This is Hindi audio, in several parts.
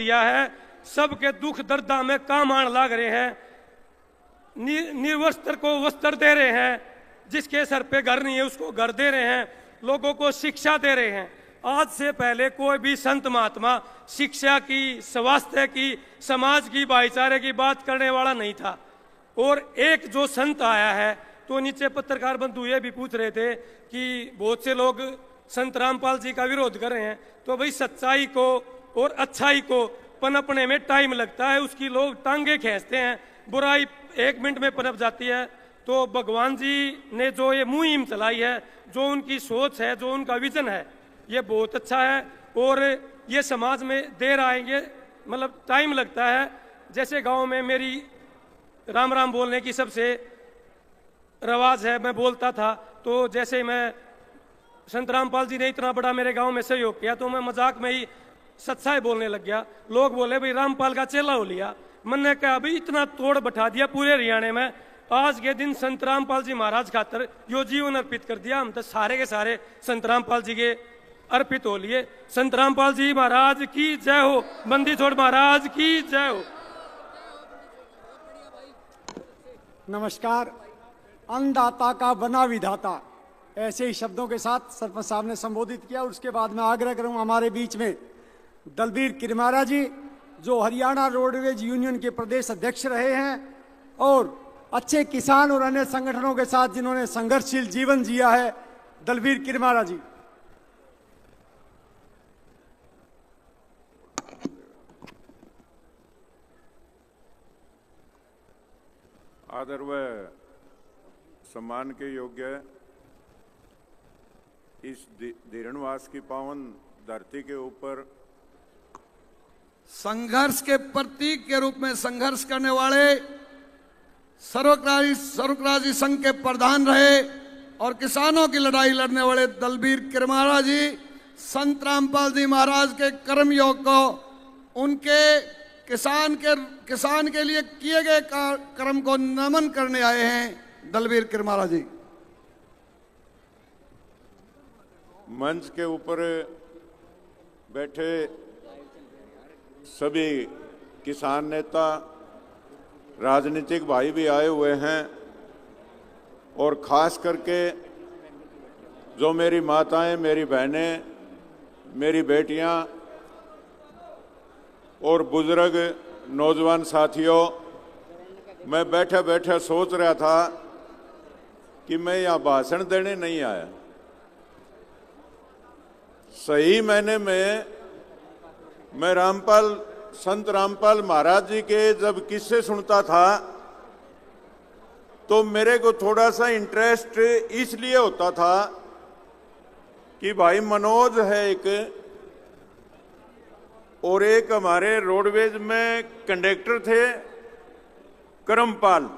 दिया है, सबके दुख दर्दा में काम आने लग रहे हैं, निर्वस्त्र को वस्त्र दे रहे हैं, जिसके सर पे घर नहीं है उसको घर दे रहे हैं, लोगों को शिक्षा दे रहे हैं। आज से पहले कोई भी संत महात्मा शिक्षा की, स्वास्थ्य की, समाज की, भाईचारे की बात करने वाला नहीं था। और एक जो संत आया है, तो नीचे पत्रकार बंधु ये भी पूछ रहे थे कि बहुत से लोग संत रामपाल जी का विरोध कर रहे हैं। तो भाई सच्चाई को और अच्छाई को पनपने में टाइम लगता है, उसकी लोग टांगे खींचते हैं, बुराई 1 मिनट में पनप जाती है। तो भगवान जी ने जो ये मुहिम चलाई है, जो उनकी सोच है, जो उनका विजन है, ये बहुत अच्छा है। और ये समाज में देर आएंगे, मतलब टाइम लगता है। जैसे गांव में मेरी राम राम बोलने की सबसे रवाज है, मैं बोलता था, तो जैसे मैं संत रामपाल जी ने इतना बड़ा मेरे गांव में सहयोग किया, तो मैं मजाक में ही सच्चाई बोलने लग गया। लोग बोले भाई रामपाल का चेला हो लिया। मैंने कहा भाई इतना तोड़ बैठा दिया पूरे हरियाणा में, आज के दिन संत रामपाल जी महाराज खातर यो जीवन अर्पित कर दिया। हम तो सारे के सारे संत रामपाल जी के अर्पित हो लिए। संत रामपाल जी महाराज की जय हो, बंदी छोड़ महाराज की जय हो। नमस्कार। अन्नदाता का बना विधाता, ऐसे ही शब्दों के साथ सरपंच साहब ने संबोधित किया। उसके बाद मैं आग्रह करूं हमारे बीच में दलबीर किरमारा जी, जो हरियाणा रोडवेज यूनियन के प्रदेश अध्यक्ष रहे हैं और अच्छे किसान और अन्य संगठनों के साथ जिन्होंने संघर्षशील जीवन जिया है, दलबीर किरमारा जी। आदर व सम्मान के योग्य इस धीरणवास की पावन धरती के ऊपर संघर्ष के प्रतीक के रूप में संघर्ष करने वाले सर्वक्रांति संघ के प्रधान रहे और किसानों की लड़ाई लड़ने वाले दलबीर किरमारा जी, संत रामपाल जी महाराज के कर्मयोग को, उनके किसान के लिए किए गए कर्म को नमन करने आए हैं। दलबीर किरमारा जी। मंच के ऊपर बैठे सभी किसान नेता, राजनीतिक भाई भी आए हुए हैं और खास करके जो मेरी माताएं, मेरी बहनें, मेरी बेटियां और बुजुर्ग नौजवान साथियों, मैं बैठे बैठे सोच रहा था कि मैं यहाँ भाषण देने नहीं आया। सही मायने में मैं संत रामपाल महाराज जी के जब किस्से सुनता था तो मेरे को थोड़ा सा इंटरेस्ट इसलिए होता था कि भाई मनोज है एक, और एक हमारे रोडवेज में कंडक्टर थे करमपाल,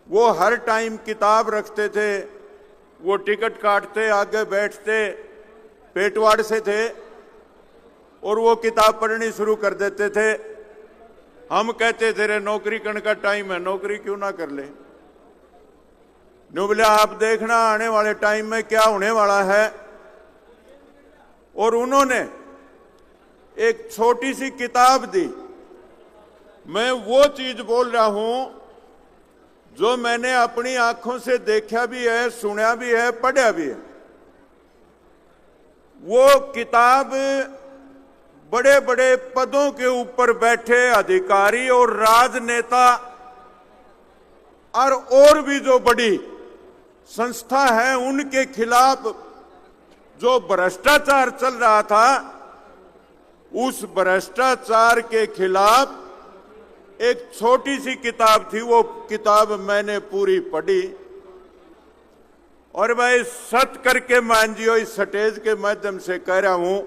वो हर टाइम किताब रखते थे, वो टिकट काटते, आगे बैठते, पेटवाड़ से थे और वो किताब पढ़नी शुरू कर देते थे। हम कहते थे रे नौकरी करने का टाइम है, नौकरी क्यों ना कर ले। बोले आप देखना आने वाले टाइम में क्या होने वाला है। और उन्होंने एक छोटी सी किताब दी। मैं वो चीज बोल रहा हूं जो मैंने अपनी आंखों से देखा भी है, सुना भी है, पढ़ा भी है। वो किताब बड़े बड़े पदों के ऊपर बैठे अधिकारी और राजनेता और भी जो बड़ी संस्था है उनके खिलाफ जो भ्रष्टाचार चल रहा था, उस भ्रष्टाचार के खिलाफ एक छोटी सी किताब थी। वो किताब मैंने पूरी पढ़ी और भाई सत करके मान जियो, इस स्टेज के माध्यम से कह रहा हूं,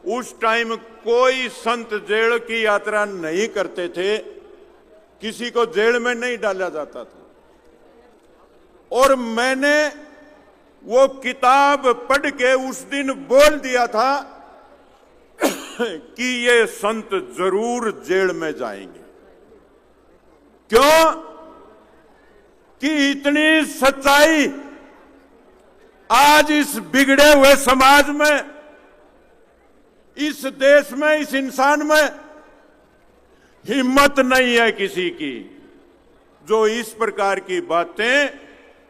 उस टाइम कोई संत जेल की यात्रा नहीं करते थे, किसी को जेल में नहीं डाला जाता था। और मैंने वो किताब पढ़ के उस दिन बोल दिया था कि ये संत जरूर जेल में जाएंगे। क्यों? कि इतनी सच्चाई आज इस बिगड़े हुए समाज में, इस देश में, इस इंसान में हिम्मत नहीं है किसी की जो इस प्रकार की बातें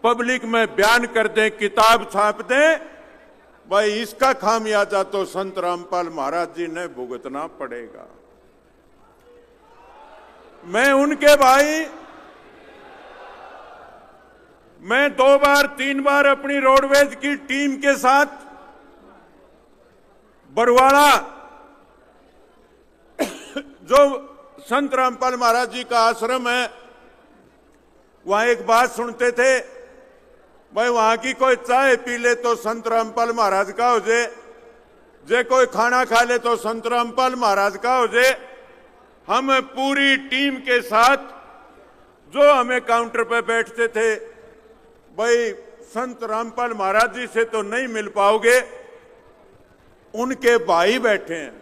पब्लिक में बयान कर दे, किताब छाप दे। भाई इसका खामियाजा तो संत रामपाल महाराज जी ने भुगतना पड़ेगा। मैं उनके भाई, मैं 2 बार 3 बार अपनी रोडवेज की टीम के साथ बरवाड़ा जो संत रामपाल महाराज जी का आश्रम है, वहां एक बात सुनते थे, भाई वहां की कोई चाय पी ले तो संत रामपाल महाराज का हो जाए, जे कोई खाना खा ले तो संत रामपाल महाराज का हो जाए। हम पूरी टीम के साथ जो हमें काउंटर पे बैठते थे, भाई संत रामपाल महाराज जी से तो नहीं मिल पाओगे, उनके भाई बैठे हैं।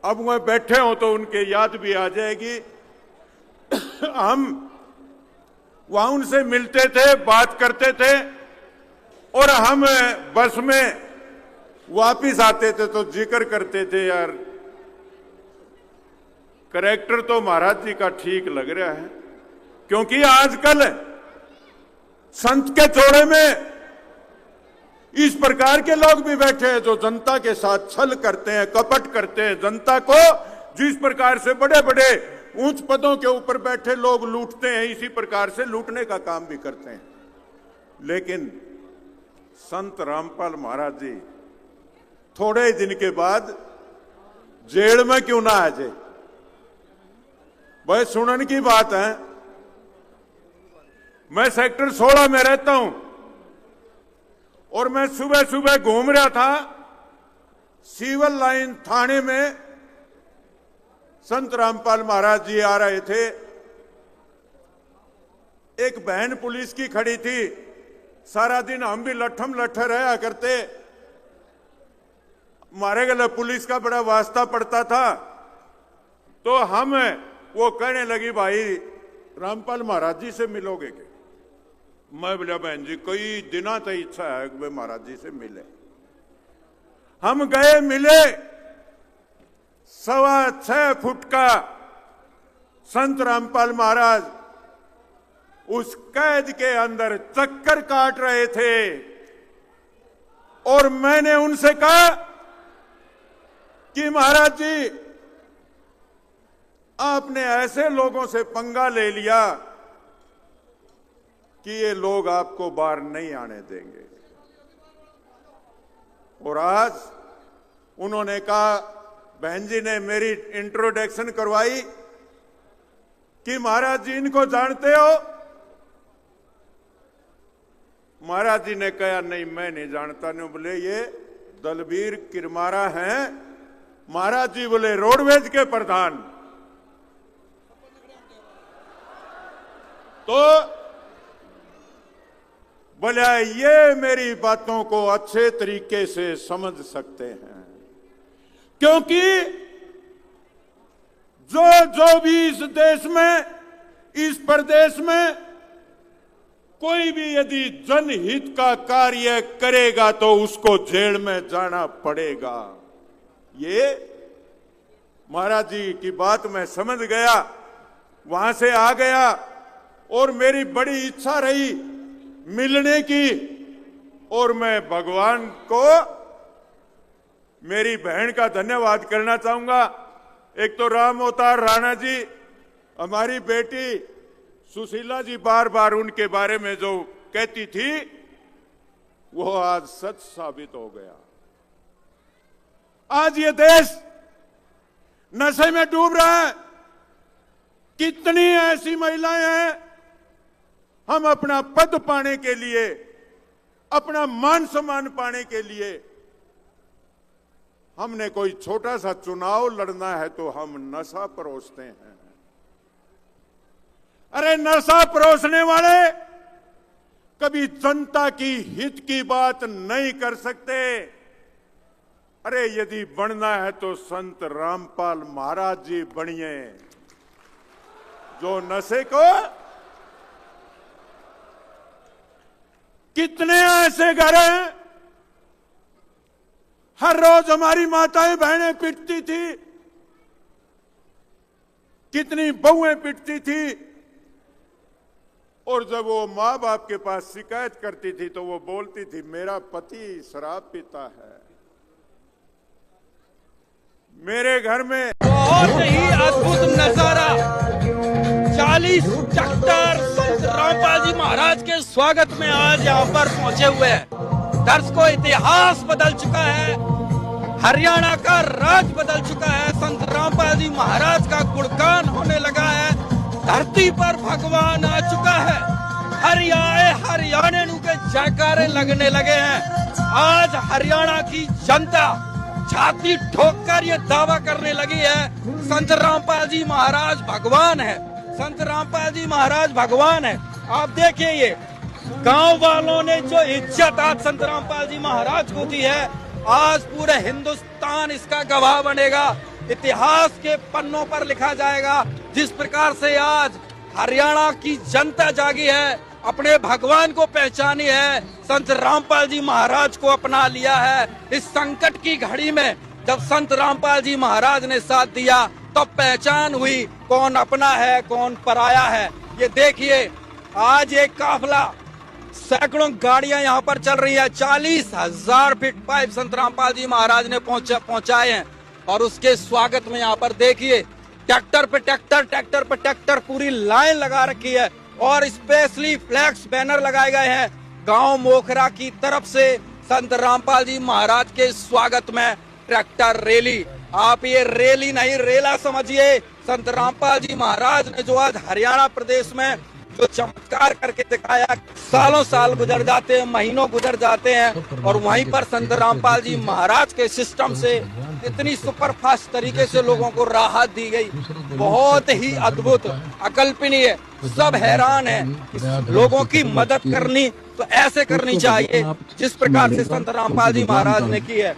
अब वह बैठे हो तो उनके याद भी आ जाएगी। हम वहां उनसे मिलते थे, बात करते थे, और हम बस में वापिस आते थे तो जिक्र करते थे, यार करैक्टर तो महाराज जी का ठीक लग रहा है। क्योंकि आजकल संत के जोड़े में इस प्रकार के लोग भी बैठे हैं जो जनता के साथ छल करते हैं, कपट करते हैं। जनता को जिस प्रकार से बड़े बड़े उच्च पदों के ऊपर बैठे लोग लूटते हैं, इसी प्रकार से लूटने का काम भी करते हैं। लेकिन संत रामपाल महाराज जी थोड़े ही दिन के बाद जेल में क्यों ना आ जाए? भाई सुनने की बात है, मैं सेक्टर 16 में रहता हूं और मैं सुबह सुबह घूम रहा था, सिविल लाइन थाने में संत रामपाल महाराज जी आ रहे थे। एक बहन पुलिस की खड़ी थी, सारा दिन हम भी लट्ठम लट्ठे रहा करते, हमारे गले पुलिस का बड़ा वास्ता पड़ता था, तो हम वो कहने लगी, भाई रामपाल महाराज जी से मिलोगे क्या? मैं बोला, बहन जी कई दिनों तक इच्छा है कि वे महाराज जी से मिले। हम गए, मिले। 6.25 फुट का संत रामपाल महाराज उस कैद के अंदर चक्कर काट रहे थे, और मैंने उनसे कहा कि महाराज जी आपने ऐसे लोगों से पंगा ले लिया कि ये लोग आपको बाहर नहीं आने देंगे। और आज उन्होंने कहा, बहन जी ने मेरी इंट्रोडक्शन करवाई कि महाराज जी इनको जानते हो? महाराज जी ने कहा, नहीं मैं नहीं जानता। नहीं बोले, ये दलबीर किरमारा हैं। महाराज जी बोले, रोडवेज के प्रधान। तो बोला, ये मेरी बातों को अच्छे तरीके से समझ सकते हैं, क्योंकि जो भी इस देश में, इस प्रदेश में कोई भी यदि जनहित का कार्य करेगा तो उसको जेल में जाना पड़ेगा। ये महाराज जी की बात मैं समझ गया, वहां से आ गया, और मेरी बड़ी इच्छा रही मिलने की। और मैं भगवान को, मेरी बहन का धन्यवाद करना चाहूंगा। एक तो राम अवतार राणा जी, हमारी बेटी सुशीला जी बार बार उनके बारे में जो कहती थी वो आज सच साबित हो गया। आज ये देश नशे में डूब रहा है। कितनी ऐसी महिलाएं हैं, हम अपना पद पाने के लिए, अपना मान सम्मान पाने के लिए, हमने कोई छोटा सा चुनाव लड़ना है तो हम नशा परोसते हैं। अरे नशा परोसने वाले कभी जनता की हित की बात नहीं कर सकते। अरे यदि बनना है तो संत रामपाल महाराज जी बनिए, जो नशे को, कितने ऐसे घर हैं हर रोज हमारी माताएं बहनें पिटती थी, कितनी बहुएं पिटती थी, और जब वो माँ बाप के पास शिकायत करती थी तो वो बोलती थी मेरा पति शराब पीता है। मेरे घर में बहुत ही अद्भुत नजारा, 40 ट्रैक्टर संत रामपाल जी महाराज के स्वागत में आज यहाँ पर पहुंचे हुए हैं। दर्शकों, इतिहास बदल चुका है, हरियाणा का राज बदल चुका है, संत रामपाल जी महाराज का गुणगान होने लगा है, धरती पर भगवान आ चुका है, हरियाणा के जयकारे लगने लगे हैं। आज हरियाणा की जनता छाती ठोककर ये दावा करने लगी है संत रामपाल जी महाराज भगवान है, संत रामपाल जी महाराज भगवान है। आप देखिए, ये गांव वालों ने जो इज्जत आज संत रामपाल जी महाराज को दी है, आज पूरे हिंदुस्तान इसका गवाह बनेगा, इतिहास के पन्नों पर लिखा जाएगा। जिस प्रकार से आज हरियाणा की जनता जागी है, अपने भगवान को पहचानी है, संत रामपाल जी महाराज को अपना लिया है। इस संकट की घड़ी में जब संत रामपाल जी महाराज ने साथ दिया तो पहचान हुई कौन अपना है कौन पराया है। ये देखिए, आज एक काफिला, सैकड़ों गाड़ियां यहाँ पर चल रही है, 40,000 फीट पाइप संत रामपाल जी महाराज ने पहुंचाए हैं, और उसके स्वागत में यहाँ पर देखिए ट्रैक्टर पे ट्रैक्टर, ट्रैक्टर पे ट्रैक्टर, पूरी लाइन लगा रखी है, और स्पेशली फ्लैक्स बैनर लगाए गए हैं गांव मोखरा की तरफ से संत रामपाल जी महाराज के स्वागत में ट्रैक्टर रैली। आप ये रैली नहीं, रेला समझिए। संत रामपाल जी महाराज ने जो आज हरियाणा प्रदेश में जो चमत्कार करके दिखाया, सालों साल गुजर जाते हैं, महीनों गुजर जाते हैं, और वहीं पर संत रामपाल जी महाराज के सिस्टम से इतनी सुपरफास्ट तरीके से लोगों को राहत दी गई, बहुत ही अद्भुत, अकल्पनीय। सब हैरान है। लोगों की मदद करनी तो ऐसे करनी चाहिए जिस प्रकार से संत रामपाल जी महाराज ने की है।